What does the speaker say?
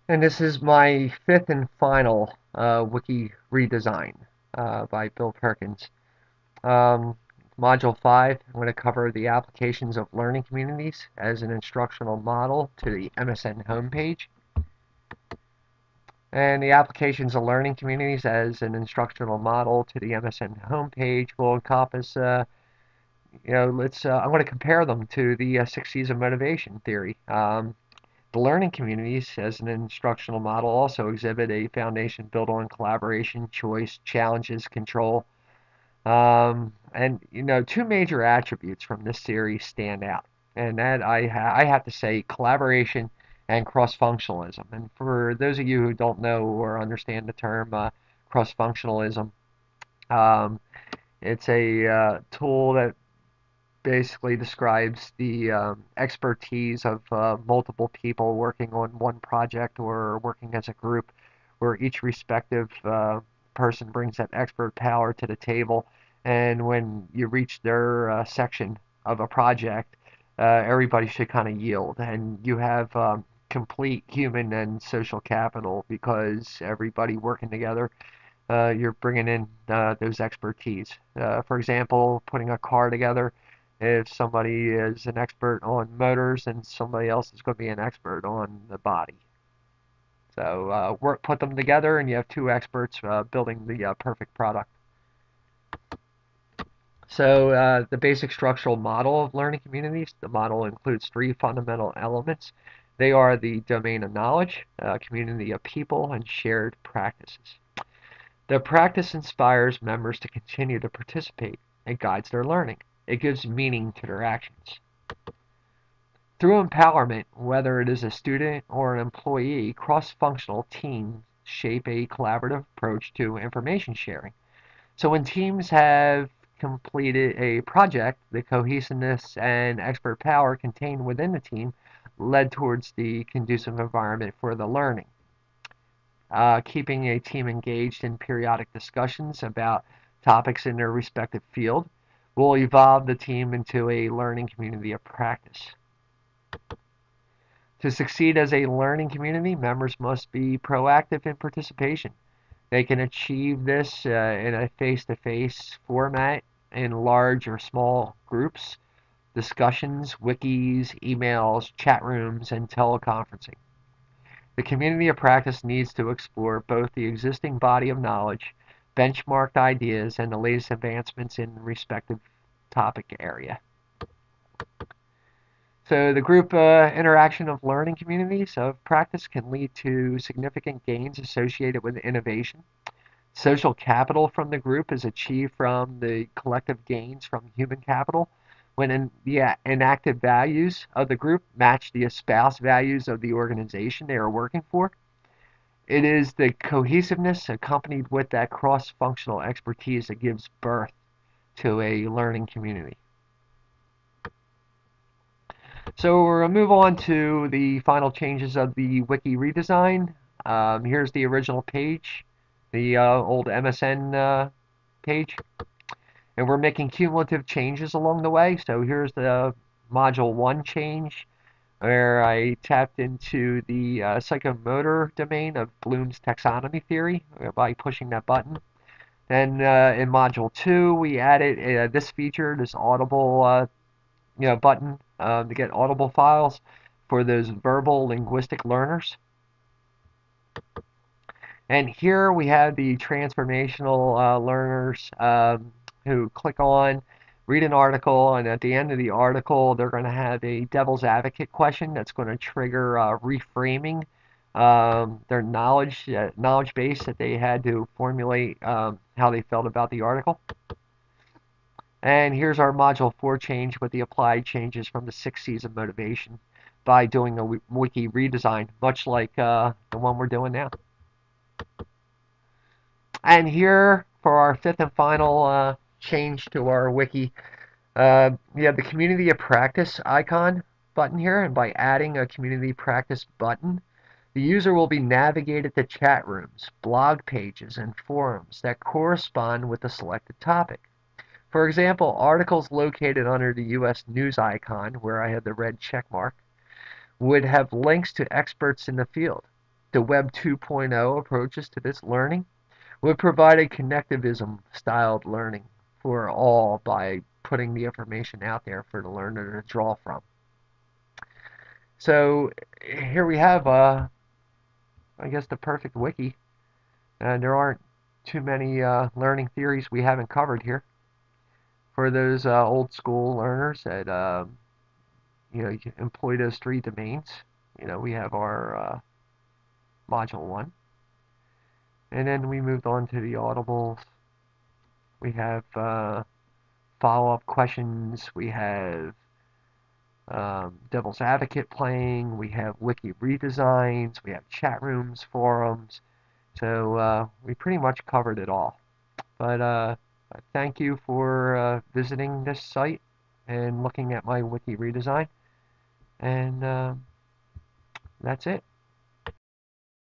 And this is my fifth and final wiki redesign by Bill Perkins. Um, Module 5, I'm going to cover the applications of learning communities as an instructional model to the MSN homepage. And the applications of learning communities as an instructional model to the MSN homepage will encompass, I'm going to compare them to the 6 C's of motivation theory. The learning communities, as an instructional model, also exhibit a foundation built on collaboration, choice, challenges, control. Two major attributes from this series stand out, and that I have to say collaboration and cross-functionalism. And for those of you who don't know or understand the term cross-functionalism, um, it's a tool that basically describes the expertise of multiple people working on one project or working as a group, where each respective person brings that expert power to the table. And when you reach their section of a project, everybody should kind of yield, and you have complete human and social capital because everybody working together, you're bringing in those expertise. For example, putting a car together, if somebody is an expert on motors and somebody else is going to be an expert on the body. So put them together and you have two experts building the perfect product. So the basic structural model of learning communities, the model includes three fundamental elements. They are the domain of knowledge, community of people, and shared practices. The practice inspires members to continue to participate and guides their learning. It gives meaning to their actions. Through empowerment, whether it is a student or an employee, cross-functional teams shape a collaborative approach to information sharing. So when teams have completed a project, the cohesiveness and expert power contained within the team led towards the conducive environment for the learning. Keeping a team engaged in periodic discussions about topics in their respective field will evolve the team into a learning community of practice. To succeed as a learning community, members must be proactive in participation. They can achieve this in a face-to-face format in large or small groups, discussions, wikis, emails, chat rooms, and teleconferencing. The community of practice needs to explore both the existing body of knowledge, benchmarked ideas, and the latest advancements in the respective topic area. So the group interaction of learning communities of practice can lead to significant gains associated with innovation. Social capital from the group is achieved from the collective gains from human capital when the enacted values of the group match the espoused values of the organization they are working for. It is the cohesiveness accompanied with that cross-functional expertise that gives birth to a learning community. So we're going to move on to the final changes of the wiki redesign. Here's the original page, the old MSN page. And we're making cumulative changes along the way. So here's the module 1 change, where I tapped into the psychomotor domain of Bloom's taxonomy theory by pushing that button. Then in module 2, we added this feature, this audible button to get audible files for those verbal linguistic learners. And here we have the transformational learners who click on, read an article, and at the end of the article, they're going to have a devil's advocate question that's going to trigger reframing their knowledge base that they had to formulate how they felt about the article. And here's our module 4 change with the applied changes from the 6 C's of motivation by doing a wiki redesign, much like the one we're doing now. And here for our fifth and final change to our wiki, we have the community of practice icon button here, and by adding a community practice button, the user will be navigated to chat rooms, blog pages, and forums that correspond with the selected topic. For example, articles located under the U.S. News icon, where I have the red check mark, would have links to experts in the field. The Web 2.0 approaches to this learning would provide a connectivism-styled learning for all by putting the information out there for the learner to draw from. So here we have, I guess, the perfect wiki. And there aren't too many learning theories we haven't covered here. For those old school learners that you employ those three domains, we have our module 1, and then we moved on to the audibles. We have follow-up questions. We have devil's advocate playing. We have wiki redesigns. We have chat rooms, forums. So we pretty much covered it all. But thank you for visiting this site and looking at my wiki redesign. And that's it.